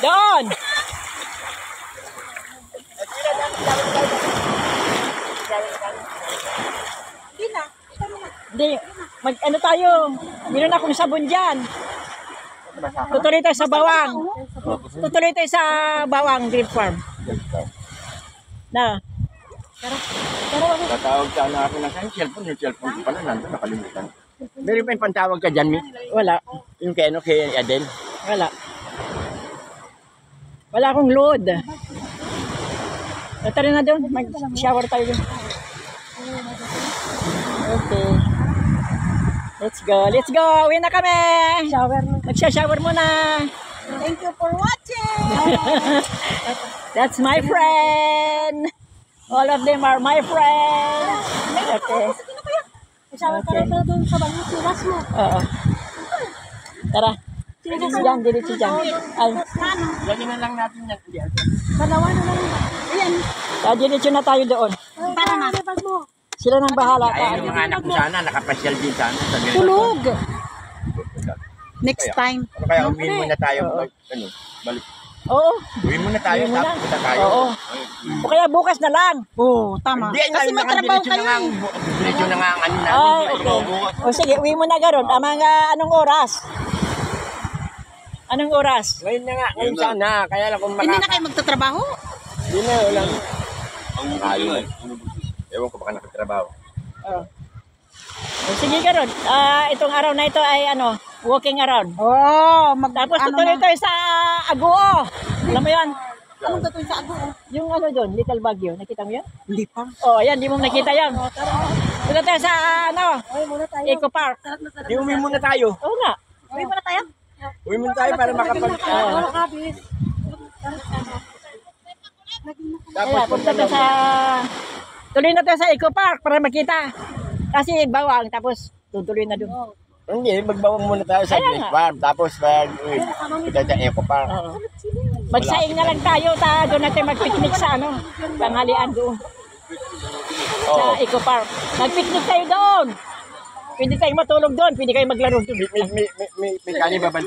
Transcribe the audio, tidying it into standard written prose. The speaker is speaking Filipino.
Doon. Hindi. Ano tayo? Meron akong sabon dyan. Tutuloy tayo sa bawang. Tutuloy tayo sa bawang, Green Farm. Na. Tatawag sana ako ng cellphone. Yung cellphone ko pala nandun, nakalimutan. Meron pa yung pantawag ka dyan, Mi? Wala. Yung kay Adele? Wala. Wala akong load. Tara na doon. Mag-shower tayo doon. Okay. Let's go. Let's go. Uwi na kami. Magsha-shower muna. Thank you for watching. That's my friend. All of them are my friends. Okay. Sabi ka rin doon sa banyo, siras mo. Oo. Tara. Diyan, diretso dyan. Ay, Lagyan na lang natin yan. Dalawa na lang. Ayan. diretso na tayo doon. Para na. Sila nang bahala Kaya ka. yung mga anak ko sana, nakapasyal din sana. Tulog. Next time. Ano kaya, uwi muna tayo. Ano, balik. Oo. Uwi muna tayo, Uwi muna. tapos punta tayo. Oo. O kaya bukas na lang. Oo, tama. Hindi, Kasi may trabaho kayo eh. Diretso na nga ang ano namin. Ay, okay. O sige, uwi mo na garon. Mga anong oras? Anong oras? Ngayon na nga, ngayon sana. Kaya lang kung Hindi na kayo magtatrabaho? Hindi na, wala. Ang kayo eh. Ewan ko baka nakatrabaho. Oh. O sige garon. Itong araw na ito ay walking around. Oo, Tapos tutuloy tayo sa Aguo. Alam mo yan? Anong gagawin sa Aguo? Yung doon, Little Baguio. Nakita mo yan? Hindi pa. Oh, ayan, di mo nakita yan. Tuloy tayo sa Eco Park. Di uwi muna tayo. Oo nga. Uwi muna tayo? Uwi muna tayo para makapag... Kaya, punta tayo sa... Tuloy na tayo sa Eco Park para makita. Kasi bawang, tapos tutuloy na doon. Hindi, magbawang muna tayo sa Kaya Green nga. Farm. Tapos punta tayo Eco Park. Oo. Magsaing na lang tayo, doon natin mag-picnic sa tanghalian doon. Sa Oo. Eco Park. Mag-picnic tayo doon. Pwede tayong matulog doon, pwede kayo maglaro doon. May kani ba bante?